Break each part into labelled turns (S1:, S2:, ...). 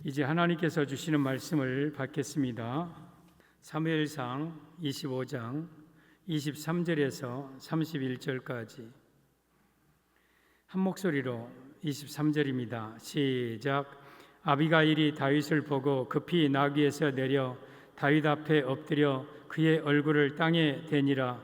S1: 이제 하나님께서 주시는 말씀을 받겠습니다. 사무엘상 25장 23절에서 31절까지 한 목소리로 23절입니다. 시작. 아비가일이 다윗을 보고 급히 나귀에서 내려 다윗 앞에 엎드려 그의 얼굴을 땅에 대니라.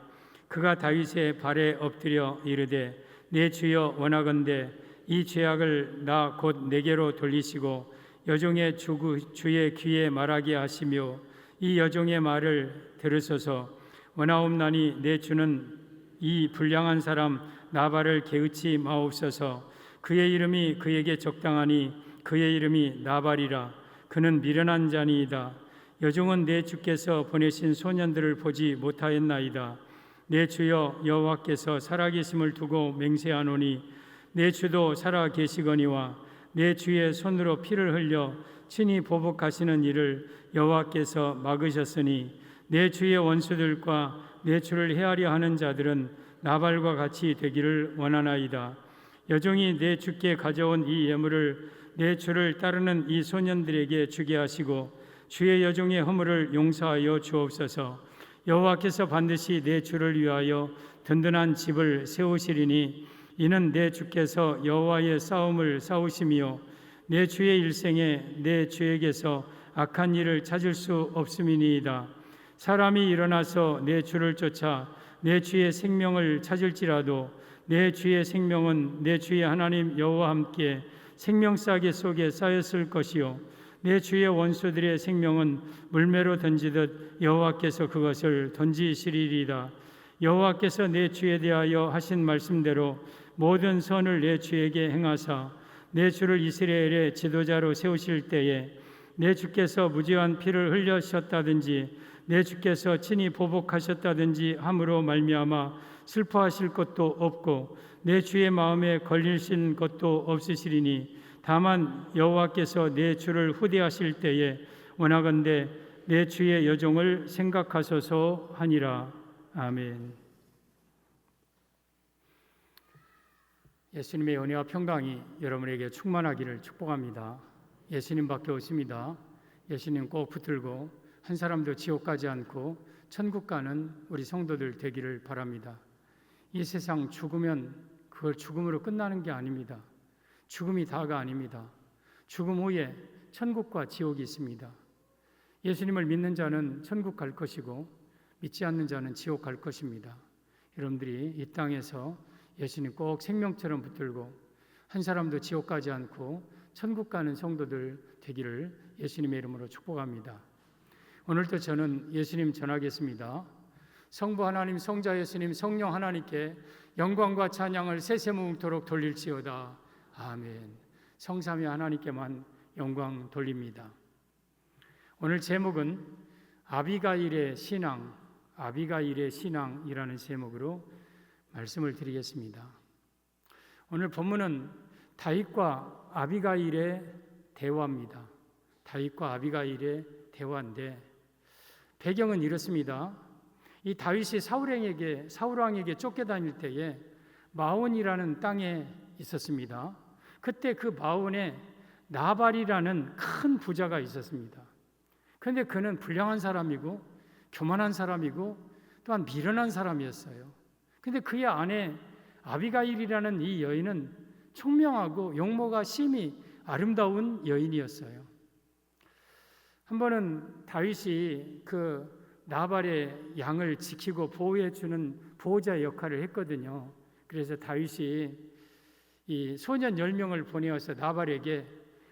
S1: 그가 다윗의 발에 엎드려 이르되 내 주여 원하건대 이 죄악을 나 곧 내게로 돌리시고 여종의 주의 귀에 말하게 하시며 이 여종의 말을 들으소서. 원하옵나니 내 주는 이 불량한 사람 나발을 게으치 마옵소서. 그의 이름이 그에게 적당하니 그의 이름이 나발이라. 그는 미련한 자니이다. 여종은 내 주께서 보내신 소년들을 보지 못하였나이다. 내 주여 여호와께서 살아계심을 두고 맹세하노니 내 주도 살아계시거니와 내 주의 손으로 피를 흘려 친히 보복하시는 일을 여호와께서 막으셨으니 내 주의 원수들과 내 주를 헤아려 하는 자들은 나발과 같이 되기를 원하나이다. 여종이 내 주께 가져온 이 예물을 내 주를 따르는 이 소년들에게 주게 하시고 주의 여종의 허물을 용서하여 주옵소서. 여호와께서 반드시 내 주를 위하여 든든한 집을 세우시리니 이는 내 주께서 여호와의 싸움을 싸우시며 내 주의 일생에 내 주에게서 악한 일을 찾을 수 없음이니이다. 사람이 일어나서 내 주를 쫓아 내 주의 생명을 찾을지라도 내 주의 생명은 내 주의 하나님 여호와 함께 생명싸개 속에 쌓였을 것이요 내 주의 원수들의 생명은 물매로 던지듯 여호와께서 그것을 던지시리이다. 여호와께서 내 주에 대하여 하신 말씀대로 모든 선을 내 주에게 행하사 내 주를 이스라엘의 지도자로 세우실 때에 내 주께서 무죄한 피를 흘리셨다든지 내 주께서 친히 보복하셨다든지 함으로 말미암아 슬퍼하실 것도 없고 내 주의 마음에 걸리신 것도 없으시리니 다만 여호와께서 내 주를 후대하실 때에 원하건대 내 주의 여종을 생각하소서 하니라. 아멘. 예수님의 은혜와 평강이 여러분에게 충만하기를 축복합니다. 예수님밖에 없습니다. 예수님 꼭 붙들고 한 사람도 지옥 가지 않고 천국 가는 우리 성도들 되기를 바랍니다. 이 세상 죽으면 그걸 죽음으로 끝나는 게 아닙니다. 죽음이 다가 아닙니다. 죽음 후에 천국과 지옥이 있습니다. 예수님을 믿는 자는 천국 갈 것이고 믿지 않는 자는 지옥 갈 것입니다. 여러분들이 이 땅에서 예수님 꼭 생명처럼 붙들고 한 사람도 지옥 가지 않고 천국 가는 성도들 되기를 예수님의 이름으로 축복합니다. 오늘도 저는 예수님 전하겠습니다. 성부 하나님, 성자 예수님, 성령 하나님께 영광과 찬양을 세세무궁토록 돌릴지어다. 아멘. 성삼위 하나님께만 영광 돌립니다. 오늘 제목은 아비가일의 신앙이라는 제목으로 말씀을 드리겠습니다. 오늘 본문은 다윗과 아비가일의 대화입니다. 다윗과 아비가일의 대화인데 배경은 이렇습니다. 이 다윗이 사울왕에게 쫓겨다닐 때에 마온이라는 땅에 있었습니다. 그때 그 마온에 나발이라는 큰 부자가 있었습니다. 그런데 그는 불량한 사람이고 교만한 사람이고 또한 미련한 사람이었어요. 근데 그의 아내 아비가일이라는 이 여인은 총명하고 용모가 심히 아름다운 여인이었어요. 한 번은 다윗이 그 나발의 양을 지키고 보호해주는 보호자의 역할을 했거든요. 그래서 다윗이 이 소년 10명을 보내어서 나발에게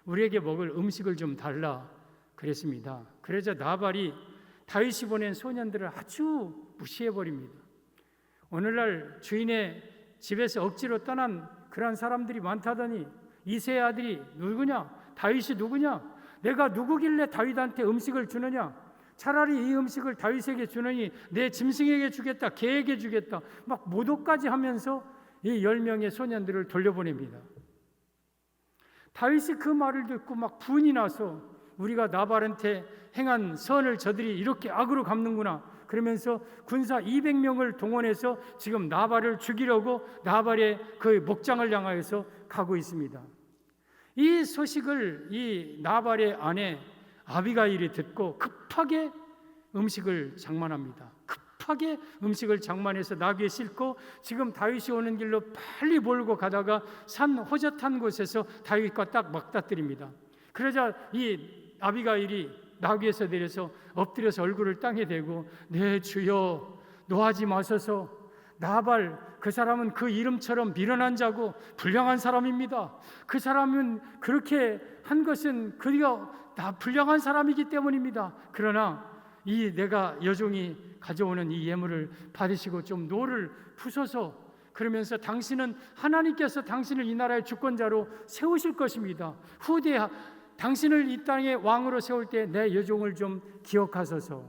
S1: 우리에게 먹을 음식을 좀 달라 그랬습니다. 그래서 나발이 다윗이 보낸 소년들을 아주 무시해버립니다. 오늘날 주인의 집에서 억지로 떠난 그런 사람들이 많다더니 이새의 아들이 누구냐? 다윗이 누구냐? 내가 누구길래 다윗한테 음식을 주느냐? 차라리 이 음식을 다윗에게 주느니 내 짐승에게 주겠다, 개에게 주겠다, 막 모독까지 하면서 이 10명의 소년들을 돌려보냅니다. 다윗이 그 말을 듣고 막 분이 나서 우리가 나발한테 행한 선을 저들이 이렇게 악으로 갚는구나 그러면서 군사 200명을 동원해서 지금 나발을 죽이려고 나발의 그 목장을 향하여서 가고 있습니다. 이 소식을 이 나발의 아내 아비가일이 듣고 급하게 음식을 장만합니다. 급하게 음식을 장만해서 나귀에 싣고 지금 다윗이 오는 길로 빨리 몰고 가다가 산 호젓한 곳에서 다윗과 딱 맞닥뜨립니다. 그러자 이 아비가일이 나귀에서 내려서 엎드려서 얼굴을 땅에 대고 네 주여 노하지 마소서. 나발 그 사람은 그 이름처럼 미련한 자고 불량한 사람입니다. 그 사람은 그렇게 한 것은 그가 다 불량한 사람이기 때문입니다. 그러나 이 내가 여종이 가져오는 이 예물을 받으시고 좀 노를 푸소서. 그러면서 당신은 하나님께서 당신을 이 나라의 주권자로 세우실 것입니다. 후대에 당신을 이 땅의 왕으로 세울 때 내 여종을 좀 기억하소서.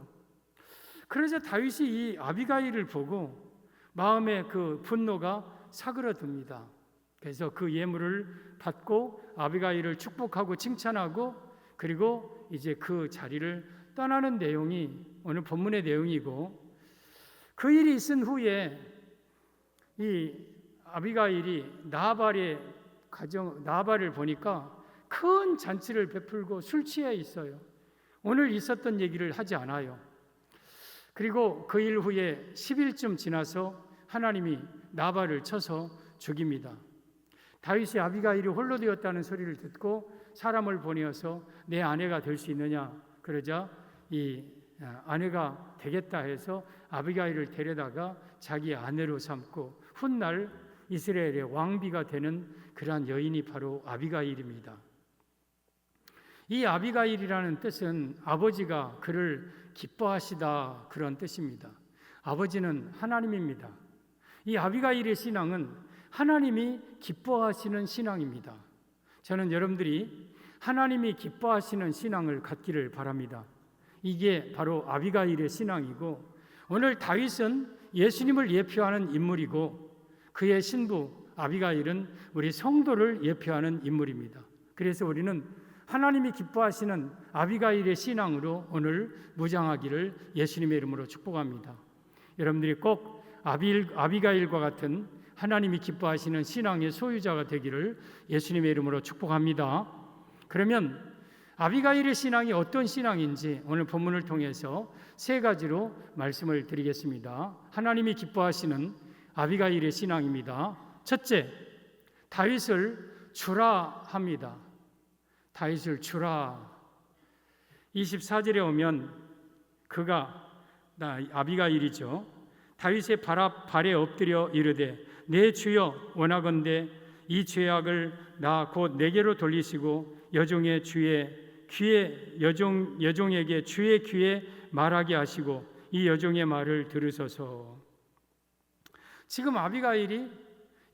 S1: 그러자 다윗이 이 아비가일을 보고 마음의 그 분노가 사그러듭니다. 그래서 그 예물을 받고 아비가일을 축복하고 칭찬하고 그리고 이제 그 자리를 떠나는 내용이 오늘 본문의 내용이고, 그 일이 있은 후에 이 아비가일이 나발을 보니까 큰 잔치를 베풀고 술 취해 있어요. 오늘 있었던 얘기를 하지 않아요. 그리고 그 일 후에 10일쯤 지나서 하나님이 나발을 쳐서 죽입니다. 다윗이 아비가일이 홀로 되었다는 소리를 듣고 사람을 보내어서 내 아내가 될 수 있느냐 그러자 이 아내가 되겠다 해서 아비가일을 데려다가 자기 아내로 삼고 훗날 이스라엘의 왕비가 되는 그러한 여인이 바로 아비가일입니다. 이 아비가일이라는 뜻은 아버지가 그를 기뻐하시다 그런 뜻입니다. 아버지는 하나님입니다. 이 아비가일의 신앙은 하나님이 기뻐하시는 신앙입니다. 저는 여러분들이 하나님이 기뻐하시는 신앙을 갖기를 바랍니다. 이게 바로 아비가일의 신앙이고, 오늘 다윗은 예수님을 예표하는 인물이고 그의 신부 아비가일은 우리 성도를 예표하는 인물입니다. 그래서 우리는 하나님이 기뻐하시는 아비가일의 신앙으로 오늘 무장하기를 예수님의 이름으로 축복합니다. 여러분들이 꼭 아비가일과 같은 하나님이 기뻐하시는 신앙의 소유자가 되기를 예수님의 이름으로 축복합니다. 그러면 아비가일의 신앙이 어떤 신앙인지 오늘 본문을 통해서 세 가지로 말씀을 드리겠습니다. 하나님이 기뻐하시는 아비가일의 신앙입니다. 첫째, 다윗을 주라 합니다. 다윗을 주라. 24절에 오면 그가 아비가일이죠. 다윗의 발에 엎드려 이르되 내 주여 원하건대 이 죄악을 나 곧 내게로 돌리시고 여종의 여종에게 주의 귀에 말하게 하시고 이 여종의 말을 들으소서. 지금 아비가일이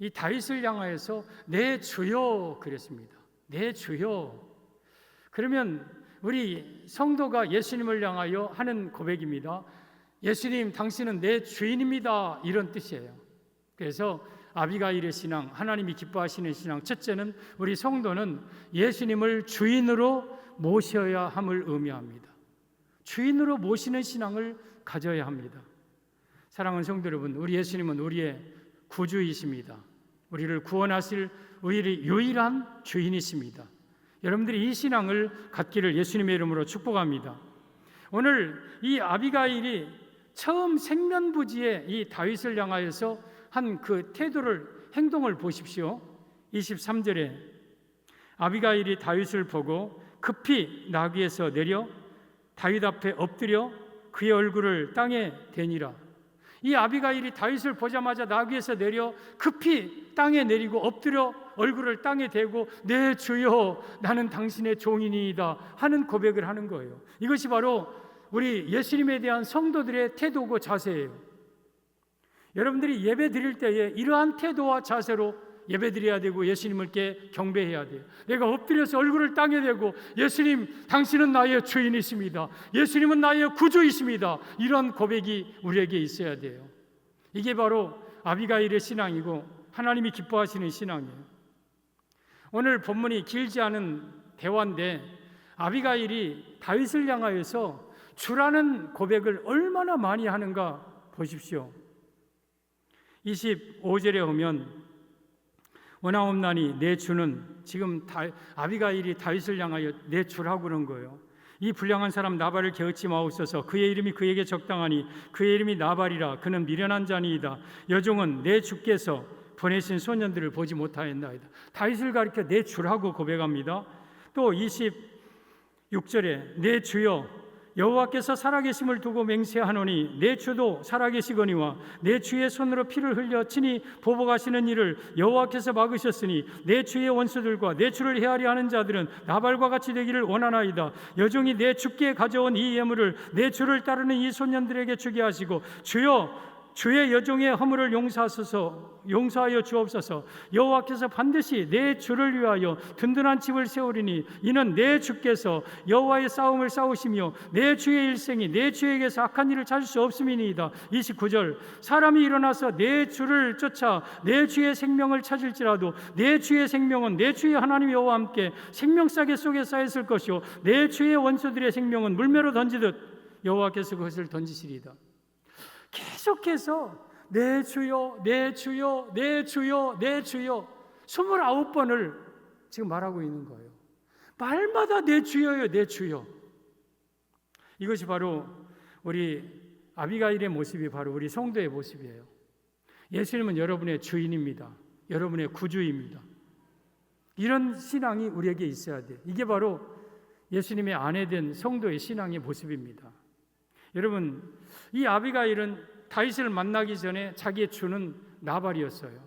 S1: 이 다윗을 향하여서 내 주여 그랬습니다. 내 주여. 그러면 우리 성도가 예수님을 향하여 하는 고백입니다. 예수님, 당신은 내 주인입니다. 이런 뜻이에요. 그래서 아비가일의 신앙, 하나님이 기뻐하시는 신앙, 첫째는 우리 성도는 예수님을 주인으로 모셔야 함을 의미합니다. 주인으로 모시는 신앙을 가져야 합니다. 사랑하는 성도 여러분, 우리 예수님은 우리의 구주이십니다. 우리를 구원하실 우리의 유일한 주인이십니다. 여러분들이 이 신앙을 갖기를 예수님의 이름으로 축복합니다. 오늘 이 아비가일이 처음 생면부지에 이 다윗을 향하여서 한 그 태도를, 행동을 보십시오. 23절에 아비가일이 다윗을 보고 급히 나귀에서 내려 다윗 앞에 엎드려 그의 얼굴을 땅에 대니라. 이 아비가일이 다윗을 보자마자 나귀에서 내려 급히 땅에 내리고 엎드려 얼굴을 땅에 대고 내 주여 나는 당신의 종이니이다 하는 고백을 하는 거예요. 이것이 바로 우리 예수님에 대한 성도들의 태도고 자세예요. 여러분들이 예배 드릴 때에 이러한 태도와 자세로 예배 드려야 되고 예수님께 경배해야 돼요. 내가 엎드려서 얼굴을 땅에 대고 예수님 당신은 나의 주인이십니다. 예수님은 나의 구주이십니다. 이런 고백이 우리에게 있어야 돼요. 이게 바로 아비가일의 신앙이고 하나님이 기뻐하시는 신앙이에요. 오늘 본문이 길지 않은 대화인데 아비가일이 다윗을 향하여서 주라는 고백을 얼마나 많이 하는가 보십시오. 25절에 오면 원하옵나니 내 주는, 지금 아비가일이 다윗을 향하여 내 주라고 그런 거예요. 이 불량한 사람 나발을 게으치 마옵소서. 그의 이름이 그에게 적당하니 그의 이름이 나발이라. 그는 미련한 자니이다. 여종은 내 주께서 보내신 소년들을 보지 못하였나이다. 다윗을 가리켜 내 주라고 고백합니다. 또 26절에 내 주여 여호와께서 살아계심을 두고 맹세하노니 내 주도 살아계시거니와 내 주의 손으로 피를 흘려 친히 보복하시는 일을 여호와께서 막으셨으니 내 주의 원수들과 내 주를 헤아려 하는 자들은 나발과 같이 되기를 원하나이다. 여종이 내 주께 가져온 이 예물을 내 주를 따르는 이 소년들에게 주게 하시고 주여 주의 여종의 허물을 용서하여 주옵소서. 여호와께서 반드시 내 주를 위하여 든든한 집을 세우리니 이는 내 주께서 여호와의 싸움을 싸우시며 내 주의 일생이 내 주에게서 악한 일을 찾을 수 없음이니이다. 29절 사람이 일어나서 내 주를 쫓아 내 주의 생명을 찾을지라도 내 주의 생명은 내 주의 하나님 여호와와 함께 생명싸개 속에 쌓였을 것이요 내 주의 원수들의 생명은 물매로 던지듯 여호와께서 그것을 던지시리이다. 계속해서 내 주여 내 주여 내 주여 내 주여 29번을 지금 말하고 있는 거예요. 말마다 내 주여요 내 주여. 이것이 바로 우리 아비가일의 모습이 바로 우리 성도의 모습이에요. 예수님은 여러분의 주인입니다. 여러분의 구주입니다. 이런 신앙이 우리에게 있어야 돼요. 이게 바로 예수님의 아내 된 성도의 신앙의 모습입니다. 여러분, 이 아비가일은 다윗을 만나기 전에 자기의 주는 나발이었어요.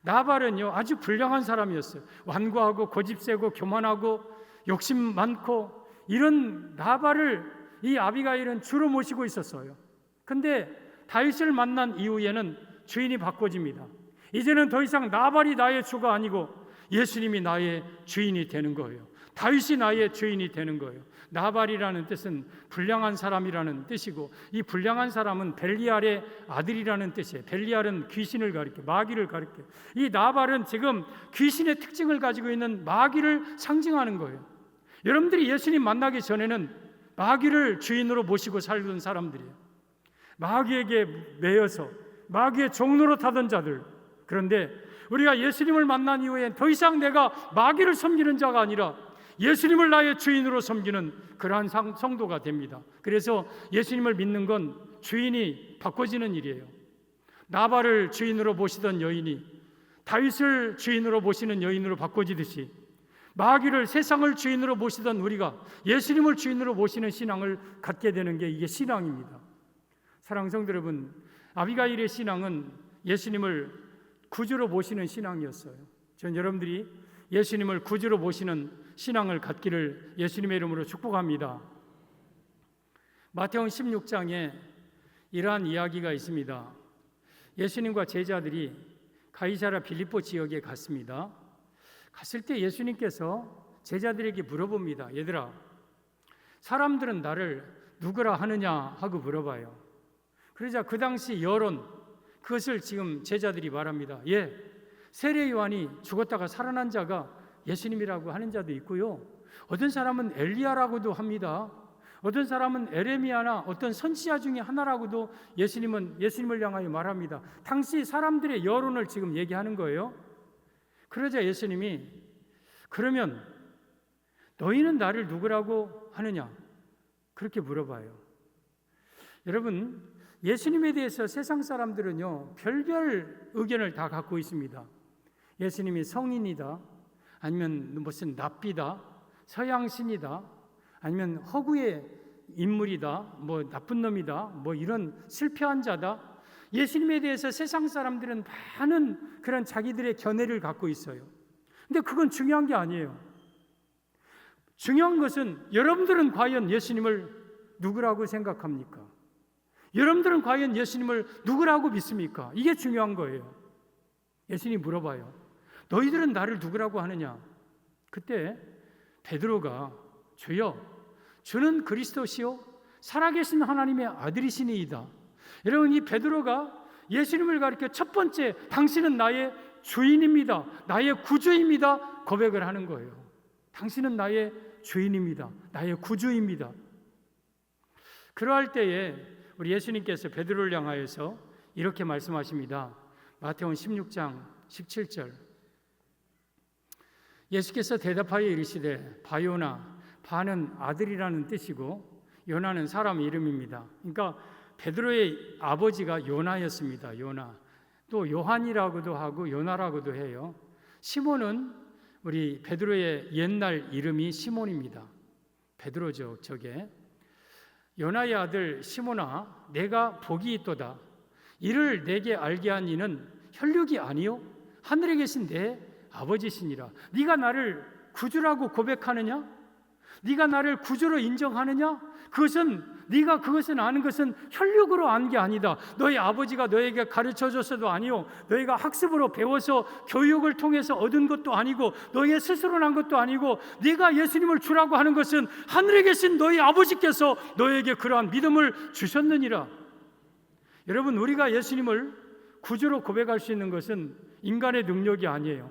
S1: 나발은요 아주 불량한 사람이었어요. 완고하고 고집세고 교만하고 욕심 많고 이런 나발을 이 아비가일은 주로 모시고 있었어요. 근데 다윗을 만난 이후에는 주인이 바꿔집니다. 이제는 더 이상 나발이 나의 주가 아니고 예수님이 나의 주인이 되는 거예요. 다윗이 나의 주인이 되는 거예요. 나발이라는 뜻은 불량한 사람이라는 뜻이고 이 불량한 사람은 벨리알의 아들이라는 뜻이에요. 벨리알은 귀신을 가리켜 마귀를 가리켜. 이 나발은 지금 귀신의 특징을 가지고 있는 마귀를 상징하는 거예요. 여러분들이 예수님 만나기 전에는 마귀를 주인으로 모시고 살던 사람들이에요. 마귀에게 매여서 마귀의 종로로 타던 자들. 그런데 우리가 예수님을 만난 이후에 더 이상 내가 마귀를 섬기는 자가 아니라 예수님을 나의 주인으로 섬기는 그러한 성도가 됩니다. 그래서 예수님을 믿는 건 주인이 바꿔지는 일이에요. 나발을 주인으로 모시던 여인이 다윗을 주인으로 모시는 여인으로 바꿔지듯이 마귀를 세상을 주인으로 모시던 우리가 예수님을 주인으로 모시는 신앙을 갖게 되는 게 이게 신앙입니다. 사랑하는 성도 여러분, 아비가일의 신앙은 예수님을 구주로 모시는 신앙이었어요. 전 여러분들이 예수님을 구주로 모시는 신앙을 갖기를 예수님의 이름으로 축복합니다. 마태복음 16장에 이러한 이야기가 있습니다. 예수님과 제자들이 가이사랴 빌립보 지역에 갔습니다. 갔을 때 예수님께서 제자들에게 물어봅니다. 얘들아, 사람들은 나를 누구라 하느냐 하고 물어봐요. 그러자 그 당시 여론, 그것을 지금 제자들이 말합니다. 세례 요한이 죽었다가 살아난 자가 예수님이라고 하는 자도 있고요. 어떤 사람은 엘리야라고도 합니다. 어떤 사람은 에레미야나 어떤 선지자 중에 하나라고도 예수님을 향하여 말합니다. 당시 사람들의 여론을 지금 얘기하는 거예요. 그러자 예수님이 그러면 너희는 나를 누구라고 하느냐? 그렇게 물어봐요. 여러분, 예수님에 대해서 세상 사람들은요 별별 의견을 다 갖고 있습니다. 예수님이 성인이다, 아니면 무슨 납비다, 서양신이다, 아니면 허구의 인물이다, 뭐 나쁜 놈이다, 뭐 이런 실패한 자다. 예수님에 대해서 세상 사람들은 많은 그런 자기들의 견해를 갖고 있어요. 근데 그건 중요한 게 아니에요. 중요한 것은 여러분들은 과연 예수님을 누구라고 생각합니까? 여러분들은 과연 예수님을 누구라고 믿습니까? 이게 중요한 거예요. 예수님이 물어봐요. 너희들은 나를 누구라고 하느냐? 그때 베드로가 주여, 주는 그리스도시요 살아계신 하나님의 아들이시니이다. 여러분, 이 베드로가 예수님을 가리켜 첫 번째 당신은 나의 주인입니다, 나의 구주입니다 고백을 하는 거예요. 당신은 나의 주인입니다, 나의 구주입니다. 그러할 때에 우리 예수님께서 베드로를 향하여서 이렇게 말씀하십니다. 마태복음 16장 17절 예수께서 대답하여 이르시되 바요나, 바는 아들이라는 뜻이고 요나는 사람 이름입니다. 그러니까 베드로의 아버지가 요나였습니다. 요나. 또 요한이라고도 하고 요나라고도 해요. 시몬은 우리 베드로의 옛날 이름이 시몬입니다. 베드로죠, 저게. 요나의 아들 시몬아, 내가 복이 있도다. 이를 내게 알게 한 이는 혈육이 아니요 하늘에 계신 내 아버지시니라. 네가 나를 구주라고 고백하느냐? 네가 나를 구주로 인정하느냐? 네가 그것은 아는 것은 혈육으로 안 게 아니다. 너희 아버지가 너에게 가르쳐줬어도 아니요, 너희가 학습으로 배워서 교육을 통해서 얻은 것도 아니고 너희 스스로 난 것도 아니고, 네가 예수님을 주라고 하는 것은 하늘에 계신 너희 아버지께서 너에게 그러한 믿음을 주셨느니라. 여러분, 우리가 예수님을 구주로 고백할 수 있는 것은 인간의 능력이 아니에요.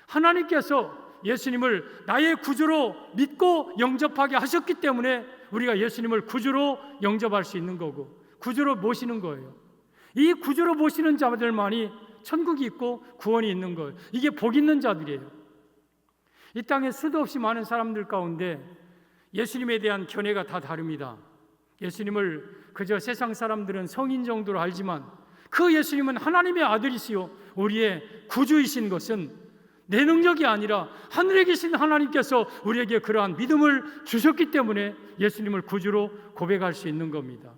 S1: 하나님께서 예수님을 나의 구주로 믿고 영접하게 하셨기 때문에 우리가 예수님을 구주로 영접할 수 있는 거고 구주로 모시는 거예요. 이 구주로 모시는 자들만이 천국이 있고 구원이 있는 거예요. 이게 복 있는 자들이에요. 이 땅에 수도 없이 많은 사람들 가운데 예수님에 대한 견해가 다 다릅니다. 예수님을 그저 세상 사람들은 성인 정도로 알지만 그 예수님은 하나님의 아들이시요 우리의 구주이신 것은 내 능력이 아니라 하늘에 계신 하나님께서 우리에게 그러한 믿음을 주셨기 때문에 예수님을 구주로 고백할 수 있는 겁니다.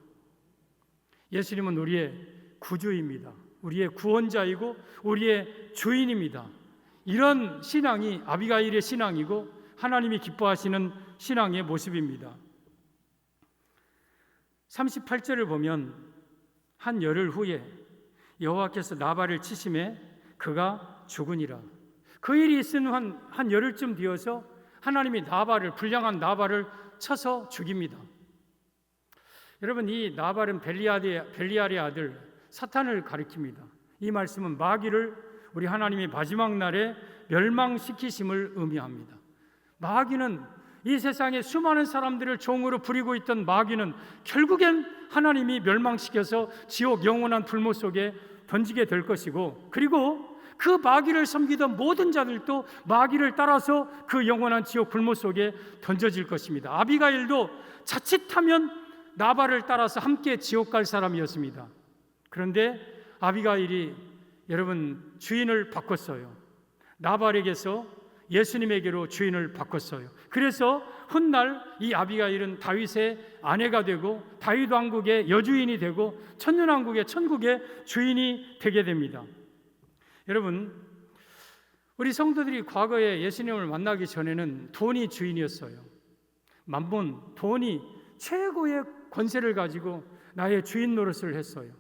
S1: 예수님은 우리의 구주입니다. 우리의 구원자이고 우리의 주인입니다. 이런 신앙이 아비가일의 신앙이고 하나님이 기뻐하시는 신앙의 모습입니다. 38절을 보면 한 열흘 후에 여호와께서 나발을 치심에 그가 죽으니라. 그 일이 있은 한 열흘쯤 뒤어서 하나님이 불량한 나발을 쳐서 죽입니다. 여러분, 이 나발은 벨리알의 아들 사탄을 가리킵니다. 이 말씀은 마귀를 우리 하나님이 마지막 날에 멸망시키심을 의미합니다. 마귀는 이 세상에 수많은 사람들을 종으로 부리고 있던 마귀는 결국엔 하나님이 멸망시켜서 지옥 영원한 불못 속에 던지게 될 것이고, 그리고 그 마귀를 섬기던 모든 자들도 마귀를 따라서 그 영원한 지옥 불못 속에 던져질 것입니다. 아비가일도 자칫하면 나발을 따라서 함께 지옥 갈 사람이었습니다. 그런데 아비가일이 여러분 주인을 바꿨어요. 나발에게서 예수님에게로 주인을 바꿨어요. 그래서 훗날 이 아비가일은 다윗의 아내가 되고 다윗 왕국의 여주인이 되고 천년왕국의 천국의 주인이 되게 됩니다. 여러분, 우리 성도들이 과거에 예수님을 만나기 전에는 돈이 주인이었어요. 만본, 돈이 최고의 권세를 가지고 나의 주인 노릇을 했어요.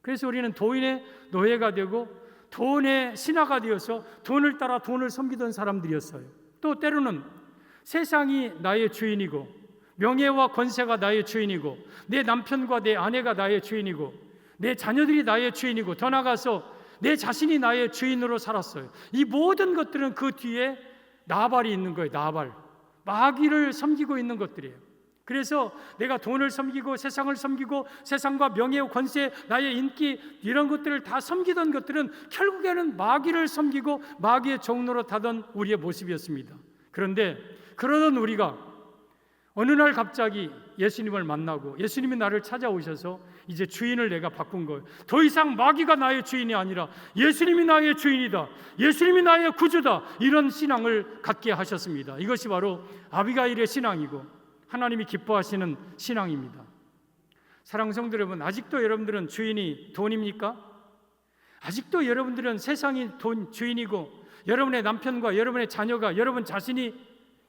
S1: 그래서 우리는 돈의 노예가 되고 돈의 신하가 되어서 돈을 따라 돈을 섬기던 사람들이었어요. 또 때로는 세상이 나의 주인이고 명예와 권세가 나의 주인이고 내 남편과 내 아내가 나의 주인이고 내 자녀들이 나의 주인이고 더 나아가서 내 자신이 나의 주인으로 살았어요. 이 모든 것들은 그 뒤에 나발이 있는 거예요. 나발, 마귀를 섬기고 있는 것들이에요. 그래서 내가 돈을 섬기고 세상을 섬기고 세상과 명예, 권세, 나의 인기 이런 것들을 다 섬기던 것들은 결국에는 마귀를 섬기고 마귀의 종로로 타던 우리의 모습이었습니다. 그런데 그러던 우리가 어느 날 갑자기 예수님을 만나고 예수님이 나를 찾아오셔서 이제 주인을 내가 바꾼 거예요. 더 이상 마귀가 나의 주인이 아니라 예수님이 나의 주인이다, 예수님이 나의 구주다, 이런 신앙을 갖게 하셨습니다. 이것이 바로 아비가일의 신앙이고 하나님이 기뻐하시는 신앙입니다. 사랑하는 성도 여러분, 아직도 여러분들은 주인이 돈입니까? 아직도 여러분들은 세상이 돈 주인이고 여러분의 남편과 여러분의 자녀가 여러분 자신이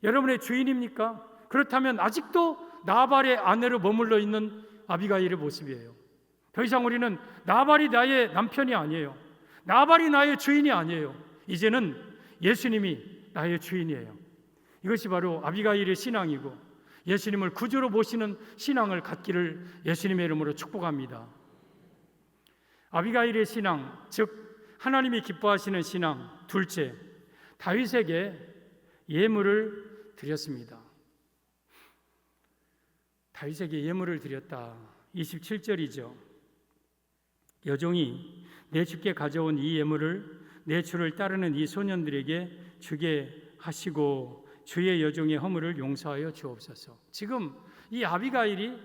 S1: 여러분의 주인입니까? 그렇다면 아직도 나발의 아내로 머물러 있는 아비가일의 모습이에요. 더 이상 우리는 나발이 나의 남편이 아니에요. 나발이 나의 주인이 아니에요. 이제는 예수님이 나의 주인이에요. 이것이 바로 아비가일의 신앙이고 예수님을 구주로 모시는 신앙을 갖기를 예수님의 이름으로 축복합니다. 아비가일의 신앙, 즉 하나님이 기뻐하시는 신앙. 둘째, 다윗에게 예물을 드렸습니다. 다윗에게 예물을 드렸다. 27절이죠. 여종이 내 주께 가져온 이 예물을 내 주를 따르는 이 소년들에게 주게 하시고 주의 여종의 허물을 용서하여 주옵소서. 지금 이 아비가일이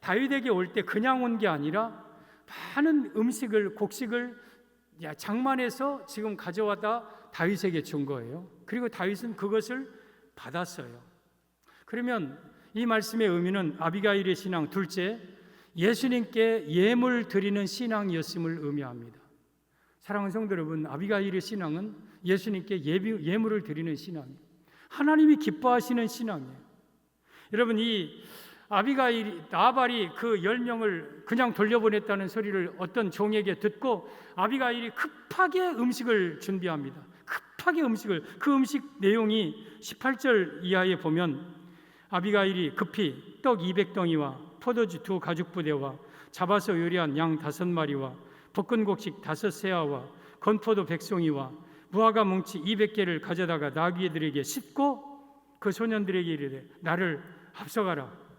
S1: 다윗에게 올 때 그냥 온 게 아니라 많은 음식을, 곡식을 장만해서 지금 가져와다 다윗에게 준 거예요. 그리고 다윗은 그것을 받았어요. 그러면 이 말씀의 의미는 아비가일의 신앙, 둘째, 예수님께 예물 드리는 신앙이었음을 의미합니다. 사랑하는 성도 여러분, 아비가일의 신앙은 예수님께 예물을 드리는 신앙이에요. 하나님이 기뻐하시는 신앙이에요. 여러분, 이 나발이 그 10명을 그냥 돌려보냈다는 소리를 어떤 종에게 듣고 아비가일이 급하게 음식을 준비합니다. 급하게 그 음식 내용이 18절 이하에 보면 아비가일이 급히 떡 200덩이와 포도주 2 가죽부대와 잡아서 요리한 양 5마리와 볶은 곡식 5세아와 건포도 100송이와 무화과 뭉치 200개를 가져다가 나귀들에게 싣고 그 소년들에게 이르되 나를 앞서가라.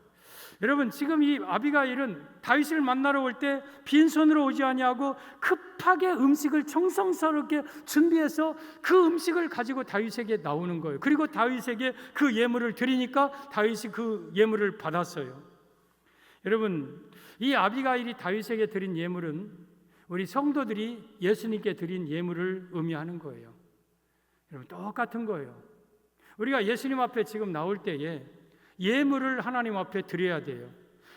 S1: 여러분, 지금 이 아비가일은 다윗을 만나러 올 때 빈손으로 오지 아니하고 급하게 음식을 정성스럽게 준비해서 그 음식을 가지고 다윗에게 나오는 거예요. 그리고 다윗에게 그 예물을 드리니까 다윗이 그 예물을 받았어요. 여러분, 이 아비가일이 다윗에게 드린 예물은 우리 성도들이 예수님께 드린 예물을 의미하는 거예요. 여러분, 똑같은 거예요. 우리가 예수님 앞에 지금 나올 때에 예물을 하나님 앞에 드려야 돼요.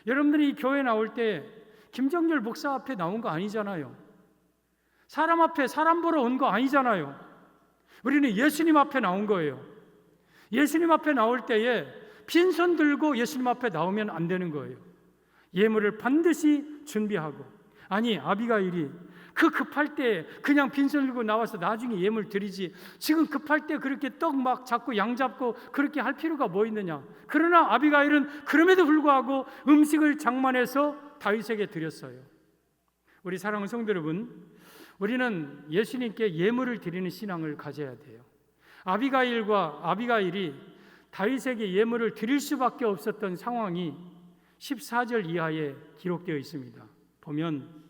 S1: 여러분들이 이 교회 나올 때 김정열 목사 앞에 나온 거 아니잖아요. 사람 앞에 사람 보러 온 거 아니잖아요. 우리는 예수님 앞에 나온 거예요. 예수님 앞에 나올 때에 빈손 들고 예수님 앞에 나오면 안 되는 거예요. 예물을 반드시 준비하고. 아니, 아비가일이 그 급할 때 그냥 빈손 들고 나와서 나중에 예물 드리지, 지금 급할 때 그렇게 떡 막 잡고 양 잡고 그렇게 할 필요가 뭐 있느냐. 그러나 아비가일은 그럼에도 불구하고 음식을 장만해서 다윗에게 드렸어요. 우리 사랑하는 성도 여러분, 우리는 예수님께 예물을 드리는 신앙을 가져야 돼요. 아비가일이 다윗에게 예물을 드릴 수밖에 없었던 상황이 14절 이하에 기록되어 있습니다. 보면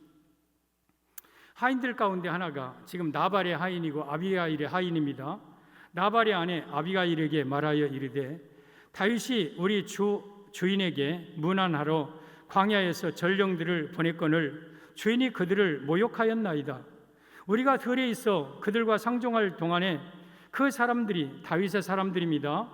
S1: 하인들 가운데 하나가 지금 나발의 하인이고 아비가일의 하인입니다. 나발의 아내 아비가일에게 말하여 이르되 다윗이 우리 주인에게 문안하러 광야에서 전령들을 보냈거늘 주인이 그들을 모욕하였나이다. 우리가 들에 있어 그들과 상종할 동안에 그 사람들이 다윗의 사람들입니다.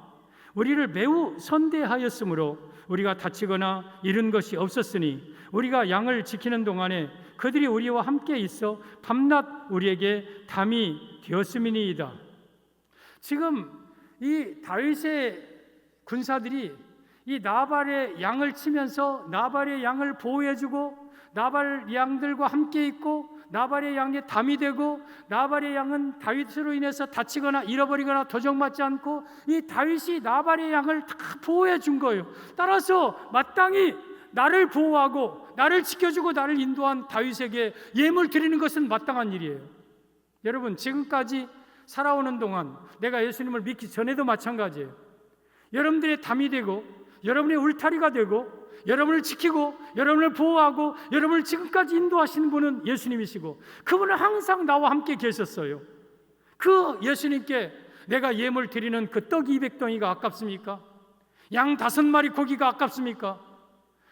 S1: 우리를 매우 선대하였으므로 우리가 다치거나 잃은 것이 없었으니 우리가 양을 지키는 동안에 그들이 우리와 함께 있어 밤낮 우리에게 담이 되었음이니이다. 지금 이 다윗의 군사들이 이 나발의 양을 치면서 나발의 양을 보호해주고 나발 양들과 함께 있고 나발의 양에 담이 되고 나발의 양은 다윗으로 인해서 다치거나 잃어버리거나 도적맞지 않고 이 다윗이 나발의 양을 다 보호해 준 거예요. 따라서 마땅히 나를 보호하고 나를 지켜주고 나를 인도한 다윗에게 예물 드리는 것은 마땅한 일이에요. 여러분, 지금까지 살아오는 동안 내가 예수님을 믿기 전에도 마찬가지예요. 여러분들의 담이 되고 여러분의 울타리가 되고 여러분을 지키고 여러분을 보호하고 여러분을 지금까지 인도하시는 분은 예수님이시고 그분은 항상 나와 함께 계셨어요. 그 예수님께 내가 예물 드리는 그 떡 200덩이가 아깝습니까? 양 5마리 고기가 아깝습니까?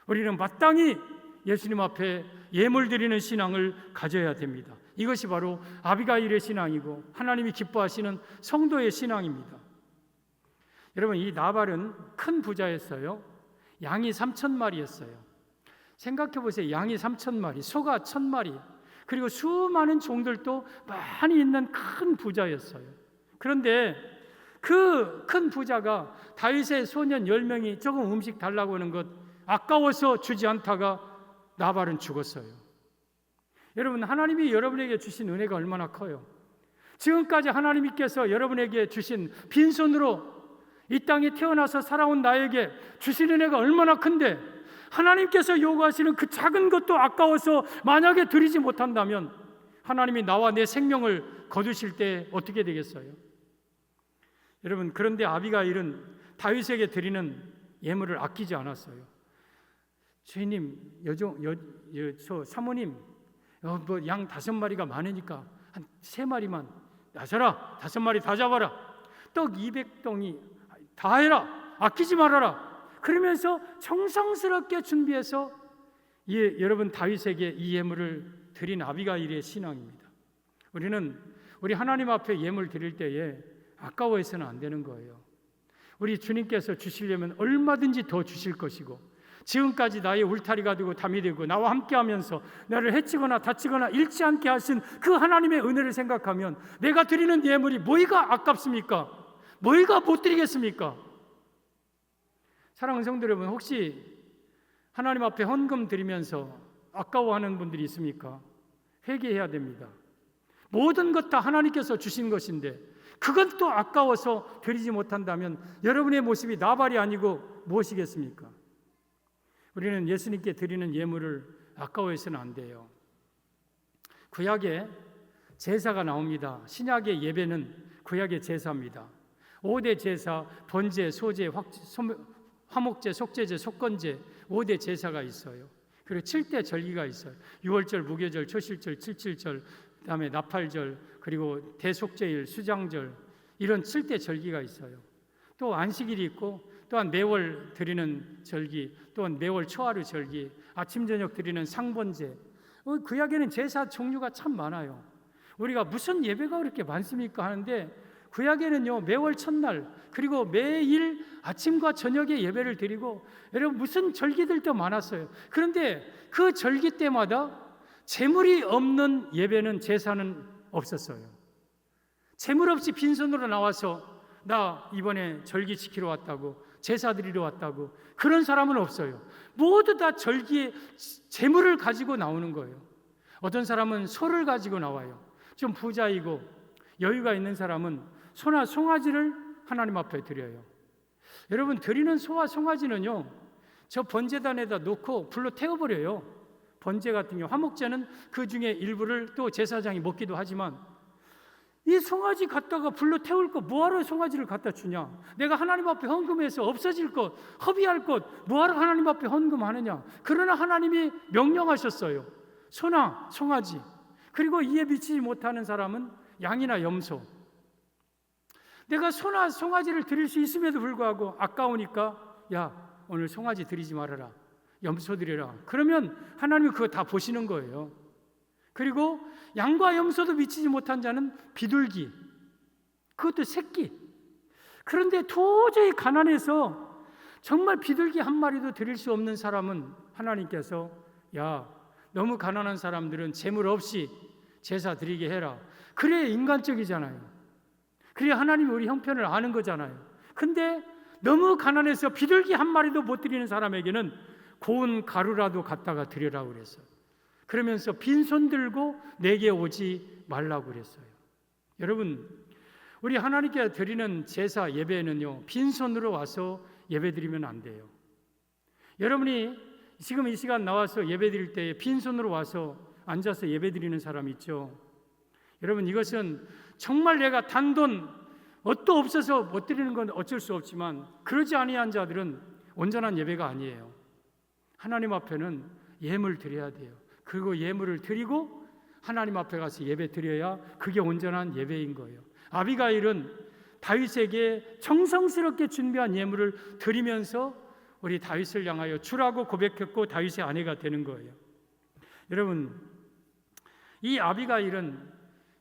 S1: 우리는 마땅히 예수님 앞에 예물 드리는 신앙을 가져야 됩니다. 이것이 바로 아비가일의 신앙이고 하나님이 기뻐하시는 성도의 신앙입니다. 여러분, 이 나발은 큰 부자였어요. 양이 3,000마리였어요. 생각해 보세요. 양이 3,000마리, 소가 1,000마리, 그리고 수많은 종들도 많이 있는 큰 부자였어요. 그런데 그 큰 부자가 다윗의 소년 10명이 조금 음식 달라고 하는 것 아까워서 주지 않다가 나발은 죽었어요. 여러분, 하나님이 여러분에게 주신 은혜가 얼마나 커요. 지금까지 하나님께서 여러분에게 주신 빈손으로 이 땅에 태어나서 살아온 나에게 주신 은혜가 얼마나 큰데 하나님께서 요구하시는 그 작은 것도 아까워서 만약에 드리지 못한다면 하나님이 나와 내 생명을 거두실 때 어떻게 되겠어요? 여러분, 그런데 아비가일은 다윗에게 드리는 예물을 아끼지 않았어요. 주인님, 저 사모님, 양 5마리가 많으니까 한 3마리만 나셔라. 5마리 다 잡아라. 떡 200덩이 다 해라, 아끼지 말아라. 그러면서 정성스럽게 준비해서 여러분 다윗에게 이 예물을 드린 아비가일의 신앙입니다. 우리 하나님 앞에 예물 드릴 때에 아까워해서는 안 되는 거예요. 우리 주님께서 주시려면 얼마든지 더 주실 것이고, 지금까지 나의 울타리가 되고 담이 되고 나와 함께하면서 나를 해치거나 다치거나 잃지 않게 하신 그 하나님의 은혜를 생각하면 내가 드리는 예물이 뭐가 아깝습니까? 뭐가 못 드리겠습니까? 사랑하는 성도 여러분, 혹시 하나님 앞에 헌금 드리면서 아까워하는 분들이 있습니까? 회개해야 됩니다. 모든 것 다 하나님께서 주신 것인데 그건 또 아까워서 드리지 못한다면 여러분의 모습이 나발이 아니고 무엇이겠습니까? 우리는 예수님께 드리는 예물을 아까워해서는 안 돼요. 구약에 제사가 나옵니다. 신약의 예배는 구약의 제사입니다. 5대 제사, 번제, 소제, 화목제, 속죄제, 속건제 5대 제사가 있어요. 그리고 7대 절기가 있어요. 6월절, 무교절, 초실절, 칠칠절, 그다음에 나팔절, 그리고 대속죄일, 수장절, 이런 7대 절기가 있어요. 또 안식일이 있고, 또한 매월 드리는 절기, 또한 매월 초하루 절기, 아침 저녁 드리는 상번제. 구약에는 제사 종류가 참 많아요. 우리가 무슨 예배가 그렇게 많습니까 하는데, 구약에는요 매월 첫날 그리고 매일 아침과 저녁에 예배를 드리고, 여러분 무슨 절기들도 많았어요. 그런데 그 절기 때마다 재물이 없는 예배는, 제사는 없었어요. 재물 없이 빈손으로 나와서 나 이번에 절기 지키러 왔다고, 제사 드리러 왔다고, 그런 사람은 없어요. 모두 다 절기에 재물을 가지고 나오는 거예요. 어떤 사람은 소를 가지고 나와요. 좀 부자이고 여유가 있는 사람은 소나 송아지를 하나님 앞에 드려요. 여러분, 드리는 소와 송아지는요 저 번제단에다 놓고 불로 태워버려요. 번제 같은 경우, 화목제는 그 중에 일부를 또 제사장이 먹기도 하지만, 이 송아지 갖다가 불로 태울 거 뭐하러 송아지를 갖다 주냐? 내가 하나님 앞에 헌금해서 없어질 것, 허비할 것 뭐하러 하나님 앞에 헌금하느냐? 그러나 하나님이 명령하셨어요. 소나 송아지, 그리고 이에 미치지 못하는 사람은 양이나 염소. 내가 소나 송아지를 드릴 수 있음에도 불구하고 아까우니까 야, 오늘 송아지 드리지 말아라, 염소 드려라. 그러면 하나님이 그거 다 보시는 거예요. 그리고 양과 염소도 미치지 못한 자는 비둘기, 그것도 새끼. 그런데 도저히 가난해서 정말 비둘기 한 마리도 드릴 수 없는 사람은 하나님께서 야, 너무 가난한 사람들은 재물 없이 제사 드리게 해라. 그래야 인간적이잖아요. 그래야 하나님이 우리 형편을 아는 거잖아요. 근데 너무 가난해서 비둘기 한 마리도 못 드리는 사람에게는 고운 가루라도 갖다가 드리라고 그랬어요. 그러면서 빈손 들고 내게 오지 말라고 그랬어요. 여러분, 우리 하나님께 드리는 제사 예배는요 빈손으로 와서 예배 드리면 안 돼요. 여러분이 지금 이 시간 나와서 예배 드릴 때 빈손으로 와서 앉아서 예배 드리는 사람 있죠. 여러분, 이것은 정말 내가 단돈 뭣도 없어서 못 드리는 건 어쩔 수 없지만, 그러지 아니한 자들은 온전한 예배가 아니에요. 하나님 앞에는 예물 드려야 돼요. 그리고 예물을 드리고 하나님 앞에 가서 예배 드려야 그게 온전한 예배인 거예요. 아비가일은 다윗에게 정성스럽게 준비한 예물을 드리면서 우리 다윗을 향하여 주라고 고백했고 다윗의 아내가 되는 거예요. 여러분, 이 아비가일은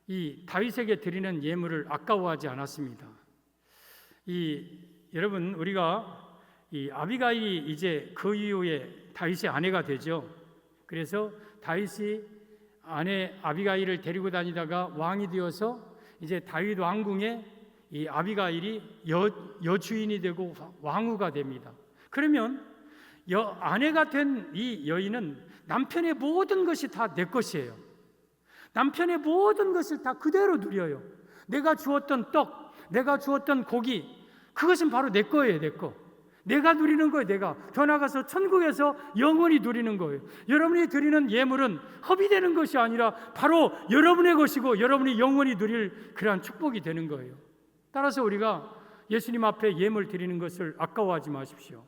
S1: 이 다윗에게 드리는 예물을 아까워하지 않았습니다. 여러분, 우리가 이 아비가일이 이제 그 이후에 다윗의 아내가 되죠. 그래서 다윗이 아내 아비가일을 데리고 다니다가 왕이 되어서 이제 다윗 왕궁에 이 아비가일이 여주인이 되고 왕후가 됩니다. 그러면 아내가 된 이 여인은 남편의 모든 것이 다 내 것이에요. 남편의 모든 것을 다 그대로 누려요. 내가 주었던 떡, 내가 주었던 고기, 그것은 바로 내 거예요. 내 거. 내가 누리는 거예요. 내가 더 나아가서 천국에서 영원히 누리는 거예요. 여러분이 드리는 예물은 허비되는 것이 아니라 바로 여러분의 것이고 여러분이 영원히 누릴 그러한 축복이 되는 거예요. 따라서 우리가 예수님 앞에 예물 드리는 것을 아까워하지 마십시오.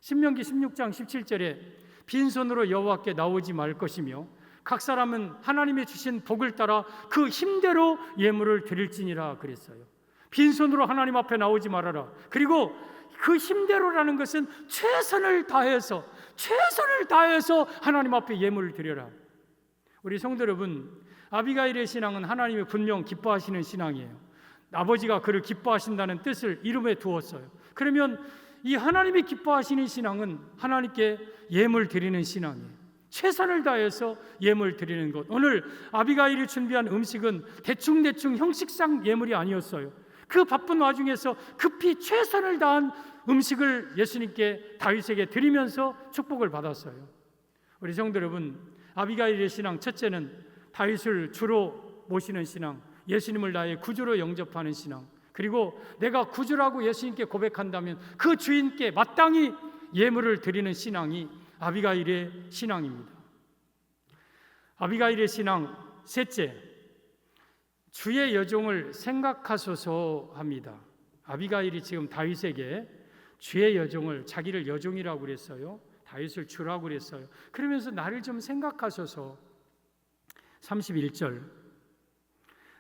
S1: 신명기 16장 17절에 빈손으로 여호와께 나오지 말 것이며 각 사람은 하나님이 주신 복을 따라 그 힘대로 예물을 드릴지니라 그랬어요. 빈손으로 하나님 앞에 나오지 말아라. 그리고 그 힘대로라는 것은 최선을 다해서 하나님 앞에 예물을 드려라. 우리 성도 여러분, 아비가일의 신앙은 하나님이 분명 기뻐하시는 신앙이에요. 아버지가 그를 기뻐하신다는 뜻을 이름에 두었어요. 그러면 이 하나님이 기뻐하시는 신앙은 하나님께 예물 드리는 신앙이에요. 최선을 다해서 예물 드리는 것. 오늘 아비가일이 준비한 음식은 대충 형식상 예물이 아니었어요. 그 바쁜 와중에서 급히 최선을 다한 음식을 예수님께, 다윗에게 드리면서 축복을 받았어요. 우리 성도 여러분, 아비가일의 신앙 첫째는 다윗을 주로 모시는 신앙, 예수님을 나의 구주로 영접하는 신앙, 그리고 내가 구주라고 예수님께 고백한다면 그 주인께 마땅히 예물을 드리는 신앙이 아비가일의 신앙입니다. 아비가일의 신앙 셋째, 주의 여종을 생각하소서 합니다. 아비가일이 지금 다윗에게 주의 여종을, 자기를 여종이라고 그랬어요. 다윗을 주라고 그랬어요. 그러면서 나를 좀 생각하소서. 31절,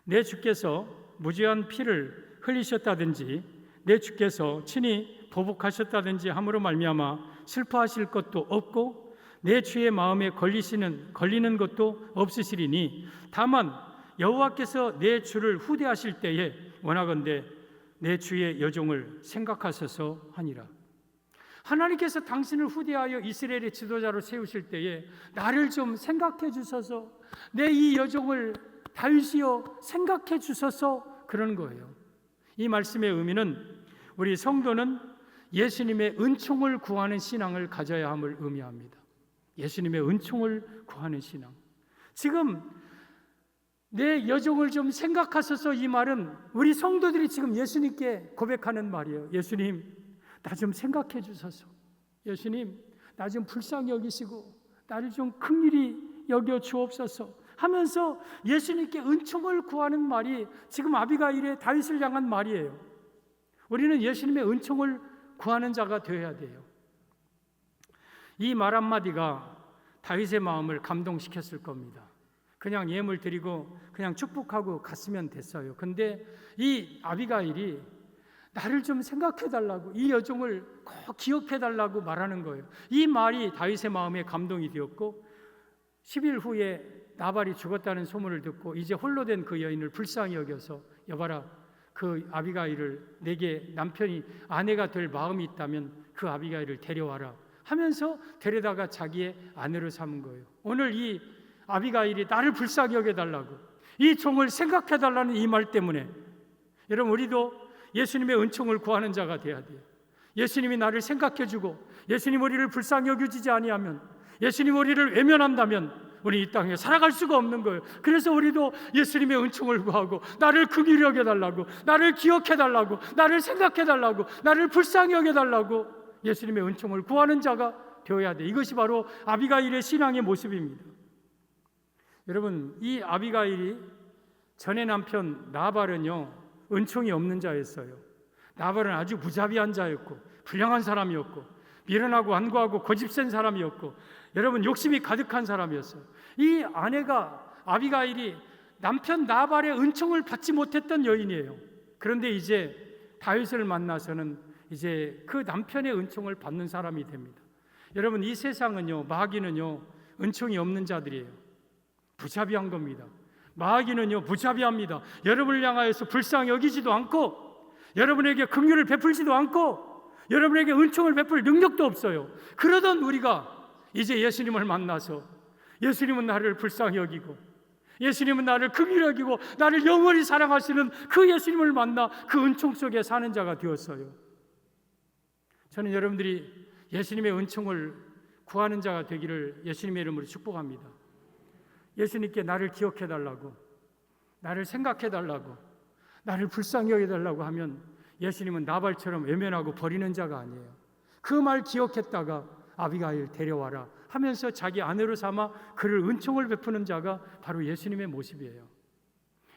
S1: 내 주께서 무죄한 피를 흘리셨다든지 내 주께서 친히 보복하셨다든지 함으로 말미암아 슬퍼하실 것도 없고 내 주의 마음에 걸리는 것도 없으시리니 다만 여호와께서 내 주를 후대하실 때에 원하건대 내 주의 여종을 생각하소서 하니라. 하나님께서 당신을 후대하여 이스라엘의 지도자로 세우실 때에 나를 좀 생각해 주소서, 내 이 여종을 다윗이여 생각해 주소서, 그런 거예요. 이 말씀의 의미는 우리 성도는 예수님의 은총을 구하는 신앙을 가져야 함을 의미합니다. 예수님의 은총을 구하는 신앙. 지금 내 여종을 좀 생각하소서, 이 말은 우리 성도들이 지금 예수님께 고백하는 말이에요. 예수님, 나 좀 생각해 주소서. 예수님, 나 좀 불쌍히 여기시고 나를 좀 긍휼히 여겨 주옵소서 하면서 예수님께 은총을 구하는 말이 지금 아비가일의 다윗을 향한 말이에요. 우리는 예수님의 은총을 구하는 자가 되어야 돼요. 이 말 한마디가 다윗의 마음을 감동시켰을 겁니다. 그냥 예물 드리고 그냥 축복하고 갔으면 됐어요. 근데 이 아비가일이 나를 좀 생각해 달라고, 이 여종을 꼭 기억해 달라고 말하는 거예요. 이 말이 다윗의 마음에 감동이 되었고 10일 후에 나발이 죽었다는 소문을 듣고 이제 홀로 된 그 여인을 불쌍히 여겨서 여봐라, 그 아비가일을, 내게 남편이 아내가 될 마음이 있다면 그 아비가일을 데려와라 하면서 데려다가 자기의 아내로 삼은 거예요. 오늘 이 아비가일이 나를 불쌍히 여겨달라고, 이 종을 생각해달라는 이 말 때문에 여러분, 우리도 예수님의 은총을 구하는 자가 돼야 돼요. 예수님이 나를 생각해주고 예수님 우리를 불쌍히 여겨주지 아니하면, 예수님 우리를 외면한다면 우리 이 땅에 살아갈 수가 없는 거예요. 그래서 우리도 예수님의 은총을 구하고 나를 긍휼히 여겨달라고, 나를 기억해달라고, 나를 생각해달라고, 나를 불쌍히 여겨달라고 예수님의 은총을 구하는 자가 되어야 돼. 이것이 바로 아비가일의 신앙의 모습입니다. 여러분, 이 아비가일이 전의 남편 나발은요, 은총이 없는 자였어요. 나발은 아주 무자비한 자였고 불량한 사람이었고 미련하고 완고하고 고집센 사람이었고 여러분, 욕심이 가득한 사람이었어요. 이 아내가 아비가일이 남편 나발의 은총을 받지 못했던 여인이에요. 그런데 이제 다윗을 만나서는 이제 그 남편의 은총을 받는 사람이 됩니다. 여러분, 이 세상은요, 마귀는요, 은총이 없는 자들이에요. 무자비한 겁니다. 마귀는요, 무자비합니다. 여러분을 향하여서 불쌍히 여기지도 않고 여러분에게 긍휼을 베풀지도 않고 여러분에게 은총을 베풀 능력도 없어요. 그러던 우리가 이제 예수님을 만나서 예수님은 나를 불쌍히 여기고 예수님은 나를 긍휼히 여기고 나를 영원히 사랑하시는 그 예수님을 만나 그 은총 속에 사는 자가 되었어요. 저는 여러분들이 예수님의 은총을 구하는 자가 되기를 예수님의 이름으로 축복합니다. 예수님께 나를 기억해달라고, 나를 생각해달라고, 나를 불쌍히 여겨달라고 하면 예수님은 나발처럼 외면하고 버리는 자가 아니에요. 그 말 기억했다가 아비가일 데려와라 하면서 자기 아내로 삼아 그를 은총을 베푸는 자가 바로 예수님의 모습이에요.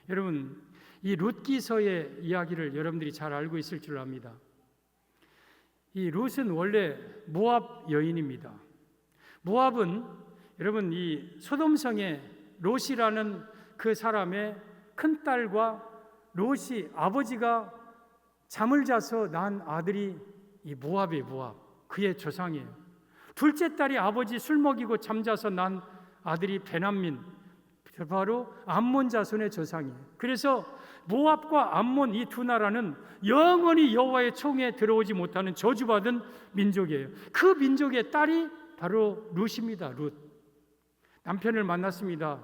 S1: 여러분, 이 룻기서의 이야기를 여러분들이 잘 알고 있을 줄 압니다. 이 룻은 원래 모압 여인입니다. 모압은 여러분, 이 소돔성의 롯이라는 그 사람의 큰딸과 롯이 아버지가 잠을 자서 낳은 아들이 이 모압이에요. 모압. 그의 조상이에요. 둘째 딸이 아버지 술 먹이고 잠자서 낳은 아들이 베냐민, 바로 암몬 자손의 조상이에요. 그래서 모압과 암몬 이 두 나라는 영원히 여호와의 총에 들어오지 못하는 저주받은 민족이에요. 그 민족의 딸이 바로 룻입니다. 룻. 남편을 만났습니다.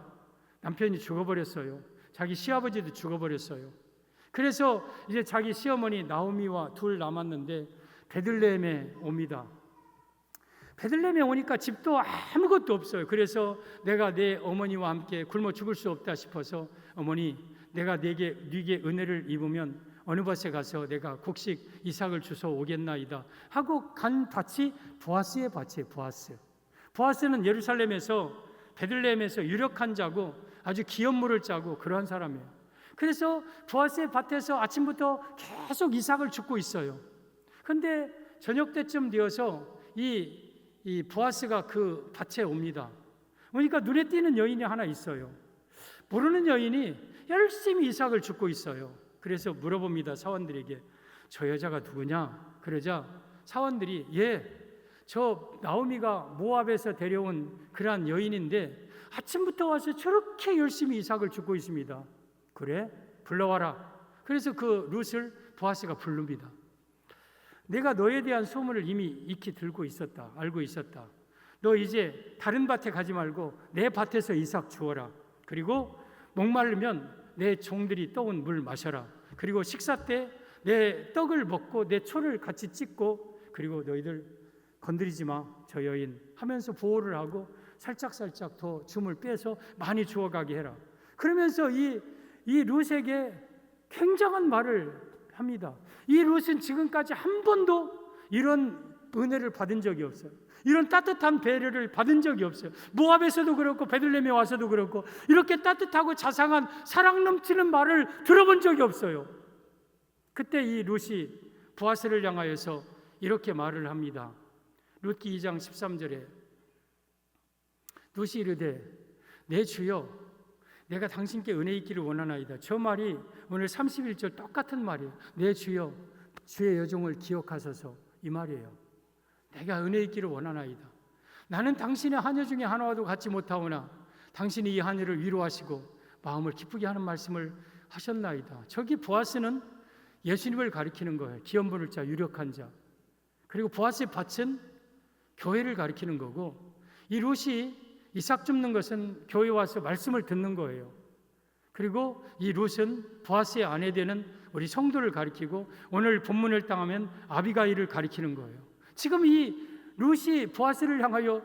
S1: 남편이 죽어버렸어요. 자기 시아버지도 죽어버렸어요. 그래서 이제 자기 시어머니 나오미와 둘 남았는데 베들레헴에 옵니다. 베들레헴에 오니까 집도 아무것도 없어요. 그래서 내가 내 어머니와 함께 굶어 죽을 수 없다 싶어서 어머니, 내가 네게 은혜를 입으면 어느 밭에 가서 내가 곡식 이삭을 주워 오겠나이다 하고 간 밭이 보아스의 밭이에요. 보아스. 보아스는 예루살렘에서 베들레헴에서 유력한 자고 아주 기업 물을 짜고 그러한 사람이에요. 그래서 보아스의 밭에서 아침부터 계속 이삭을 줍고 있어요. 그런데 저녁 때쯤 되어서 이 보아스가 그 밭에 옵니다. 그러니까 눈에 띄는 여인이 하나 있어요. 모르는 여인이 열심히 이삭을 줍고 있어요. 그래서 물어봅니다. 사원들에게 저 여자가 누구냐? 그러자 사원들이 저 나오미가 모압에서 데려온 그러한 여인인데 아침부터 와서 저렇게 열심히 이삭을 줍고 있습니다. 그래? 불러와라. 그래서 그 룻을 보아스가 부릅니다. 내가 너에 대한 소문을 이미 익히 들고 있었다. 알고 있었다. 너 이제 다른 밭에 가지 말고 내 밭에서 이삭 주어라. 그리고 목마르면 내 종들이 떠온 물 마셔라. 그리고 식사 때 내 떡을 먹고 내 초를 같이 찍고, 그리고 너희들 건드리지 마, 저 여인 하면서 보호를 하고 살짝살짝 더 줌을 빼서 많이 주워가게 해라. 그러면서 이 룻에게 굉장한 말을 합니다. 이 룻은 지금까지 한 번도 이런 은혜를 받은 적이 없어요. 이런 따뜻한 배려를 받은 적이 없어요. 모압에서도 그렇고 베들레헴에 와서도 그렇고 이렇게 따뜻하고 자상한 사랑 넘치는 말을 들어본 적이 없어요. 그때 이 룻이 보아스를 향하여서 이렇게 말을 합니다. 룻기 2장 13절에 룻이 이르되 내 주여, 내가 당신께 은혜 있기를 원하나이다. 저 말이 오늘 31절 똑같은 말이에요. 내 주여, 주의 여종을 기억하소서, 이 말이에요. 내가 은혜 있기를 원하나이다. 나는 당신의 하녀 중에 하나와도 같지 못하오나 당신이 이 하녀를 위로하시고 마음을 기쁘게 하는 말씀을 하셨나이다. 저기 보아스는 예수님을 가리키는 거예요. 기업 부를 자, 유력한 자. 그리고 보아스의 밭은 교회를 가리키는 거고, 이 룻이 이삭 줍는 것은 교회 와서 말씀을 듣는 거예요. 그리고 이 룻은 보아스의 아내 되는 우리 성도를 가리키고, 오늘 본문을 따르면 아비가일을 가리키는 거예요. 지금 이 룻이 보아스를 향하여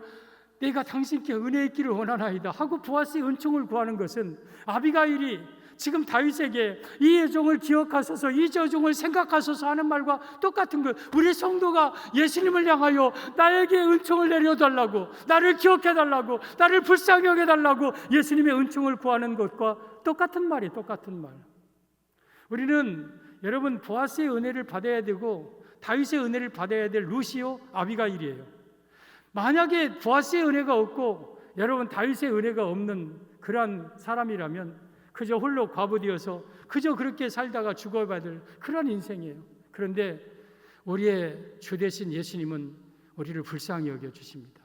S1: 내가 당신께 은혜 있기를 원하나이다 하고 보아스의 은총을 구하는 것은, 아비가일이 지금 다윗에게 이 여종을 기억하소서, 이 여종을 생각하소서 하는 말과 똑같은 거예요. 우리 성도가 예수님을 향하여 나에게 은총을 내려달라고, 나를 기억해달라고, 나를 불쌍히 여겨달라고 예수님의 은총을 구하는 것과 똑같은 말이에요. 똑같은 말. 우리는 여러분 보아스의 은혜를 받아야 되고 다윗의 은혜를 받아야 될 룻이요 아비가일이에요. 만약에 보아스의 은혜가 없고 여러분 다윗의 은혜가 없는 그러한 사람이라면 그저 홀로 과부되어서 그저 그렇게 살다가 죽어야 될 그런 인생이에요. 그런데 우리의 주 되신 예수님은 우리를 불쌍히 여겨주십니다.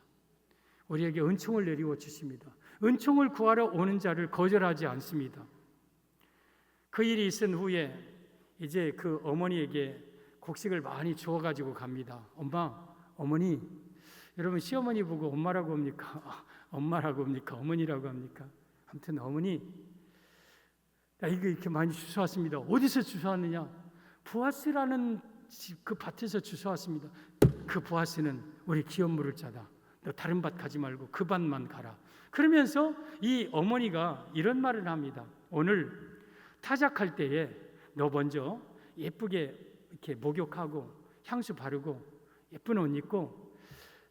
S1: 우리에게 은총을 내리워 주십니다. 은총을 구하러 오는 자를 거절하지 않습니다. 그 일이 있은 후에 이제 그 어머니에게 곡식을 많이 주어가지고 갑니다. 어머니, 여러분 시어머니 보고 엄마라고 합니까? 엄마라고 합니까? 어머니라고 합니까? 아무튼 어머니, 나 이거 이렇게 많이 주워왔습니다. 어디서 주워왔느냐? 보아스라는 그 밭에서 주워왔습니다. 그 보아스는 우리 기업 물을 자다. 너 다른 밭 가지 말고 그 밭만 가라. 그러면서 이 어머니가 이런 말을 합니다. 오늘 타작할 때에 너 먼저 예쁘게 이렇게 목욕하고 향수 바르고 예쁜 옷 입고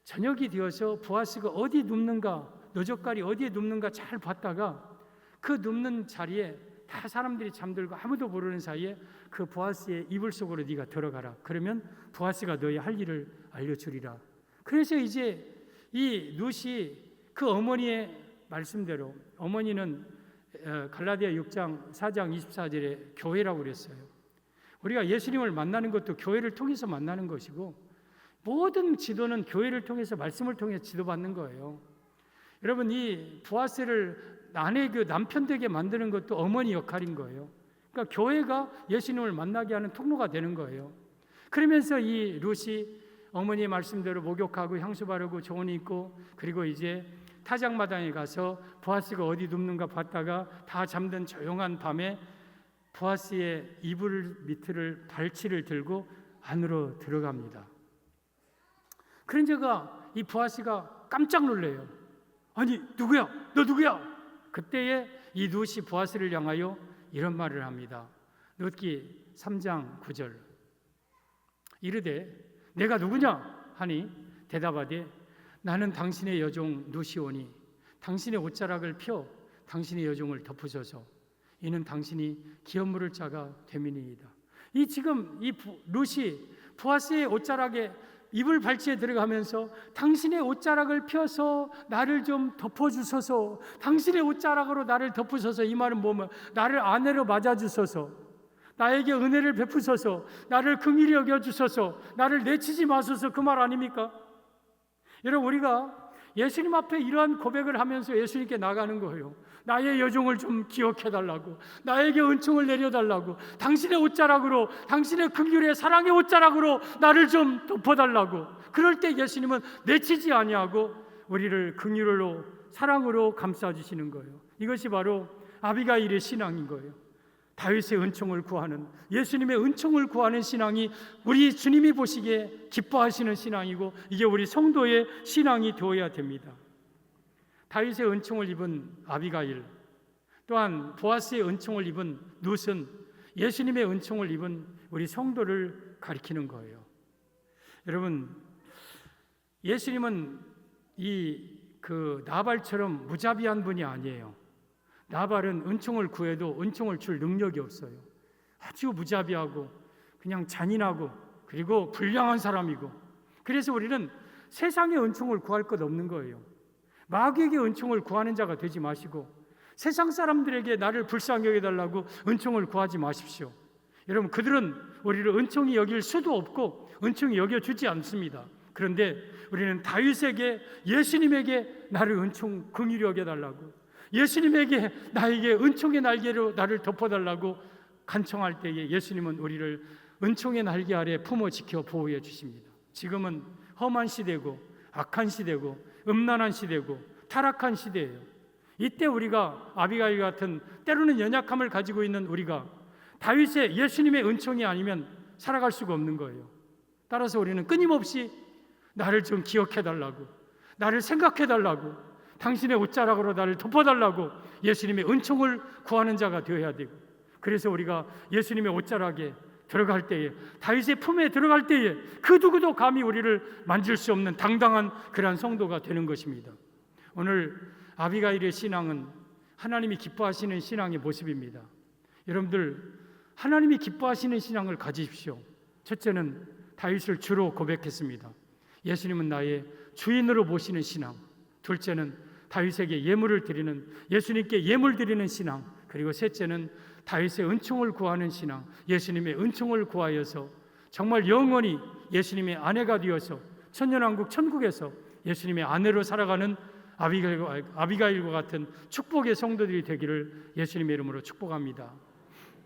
S1: 저녁이 되어서 보아스가 어디 눕는가, 너젓갈이 어디에 눕는가 잘 봤다가 그 눕는 자리에 다 사람들이 잠들고 아무도 모르는 사이에 그 보아스의 이불 속으로 네가 들어가라. 그러면 보아스가 너의 할 일을 알려주리라. 그래서 이제 이 룻이 그 어머니의 말씀대로, 어머니는 갈라디아 6장 4장 24절에 교회라고 그랬어요. 우리가 예수님을 만나는 것도 교회를 통해서 만나는 것이고, 모든 지도는 교회를 통해서, 말씀을 통해서 지도받는 거예요. 여러분, 이 보아스를 아내 그 남편 되게 만드는 것도 어머니 역할인 거예요. 그러니까 교회가 예수님을 만나게 하는 통로가 되는 거예요. 그러면서 이 룻이 어머니의 말씀대로 목욕하고 향수 바르고 조언이 있고, 그리고 이제 타작마당에 가서 보아스가 어디 눕는가 봤다가 다 잠든 조용한 밤에 보아스의 이불 밑을 발치를 들고 안으로 들어갑니다. 그런저가 이 보아스가 깜짝 놀래요. 아니, 누구야? 너 누구야? 그때에 이 룻이 보아스를 향하여 이런 말을 합니다. 룻기 3장 9절. 이르되 내가 누구냐 하니 대답하되 나는 당신의 여종 룻이오니 당신의 옷자락을 펴 당신의 여종을 덮으소서. 이는 당신이 기업 물을 자가 됨이니이다. 이 지금 이 룻이 보아스의 옷자락에 이불 발치에 들어가면서 당신의 옷자락을 펴서 나를 좀 덮어주소서, 당신의 옷자락으로 나를 덮으소서. 이 말은 뭐면 나를 아내로 맞아주소서, 나에게 은혜를 베푸소서, 나를 긍휼히 여겨주소서, 나를 내치지 마소서. 그 말 아닙니까? 여러분, 우리가 예수님 앞에 이러한 고백을 하면서 예수님께 나가는 거예요. 나의 여종을 좀 기억해달라고, 나에게 은총을 내려달라고, 당신의 옷자락으로, 당신의 긍휼의 사랑의 옷자락으로 나를 좀 덮어달라고. 그럴 때 예수님은 내치지 아니하고 우리를 긍휼로 사랑으로 감싸주시는 거예요. 이것이 바로 아비가일의 신앙인 거예요. 다윗의 은총을 구하는, 예수님의 은총을 구하는 신앙이 우리 주님이 보시기에 기뻐하시는 신앙이고, 이게 우리 성도의 신앙이 되어야 됩니다. 다윗의 은총을 입은 아비가일, 또한 보아스의 은총을 입은 룻은 예수님의 은총을 입은 우리 성도를 가리키는 거예요. 여러분, 예수님은 그 나발처럼 무자비한 분이 아니에요. 나발은 은총을 구해도 은총을 줄 능력이 없어요. 아주 무자비하고 그냥 잔인하고 그리고 불량한 사람이고, 그래서 우리는 세상의 은총을 구할 것 없는 거예요. 마귀에게 은총을 구하는 자가 되지 마시고 세상 사람들에게 나를 불쌍히 여겨달라고 은총을 구하지 마십시오. 여러분, 그들은 우리를 은총히 여길 수도 없고 은총히 여겨주지 않습니다. 그런데 우리는 다윗에게, 예수님에게 나를 은총 긍휼히 여겨달라고, 예수님에게 나에게 은총의 날개로 나를 덮어달라고 간청할 때에 예수님은 우리를 은총의 날개 아래 품어 지켜 보호해 주십니다. 지금은 험한 시대고 악한 시대고 음란한 시대고 타락한 시대예요. 이때 우리가 아비가일 같은 때로는 연약함을 가지고 있는 우리가 다윗의 예수님의 은총이 아니면 살아갈 수가 없는 거예요. 따라서 우리는 끊임없이 나를 좀 기억해달라고, 나를 생각해달라고, 당신의 옷자락으로 나를 덮어달라고 예수님의 은총을 구하는 자가 되어야 되고, 그래서 우리가 예수님의 옷자락에 들어갈 때에, 다윗의 품에 들어갈 때에 그 누구도 감히 우리를 만질 수 없는 당당한 그러한 성도가 되는 것입니다. 오늘 아비가일의 신앙은 하나님이 기뻐하시는 신앙의 모습입니다. 여러분들, 하나님이 기뻐하시는 신앙을 가지십시오. 첫째는 다윗을 주로 고백했습니다. 예수님은 나의 주인으로 모시는 신앙. 둘째는 다윗에게 예물을 드리는, 예수님께 예물 드리는 신앙. 그리고 셋째는 다윗의 은총을 구하는 신앙, 예수님의 은총을 구하여서 정말 영원히 예수님의 아내가 되어서 천년왕국 천국에서 예수님의 아내로 살아가는 아비가일과 같은 축복의 성도들이 되기를 예수님의 이름으로 축복합니다.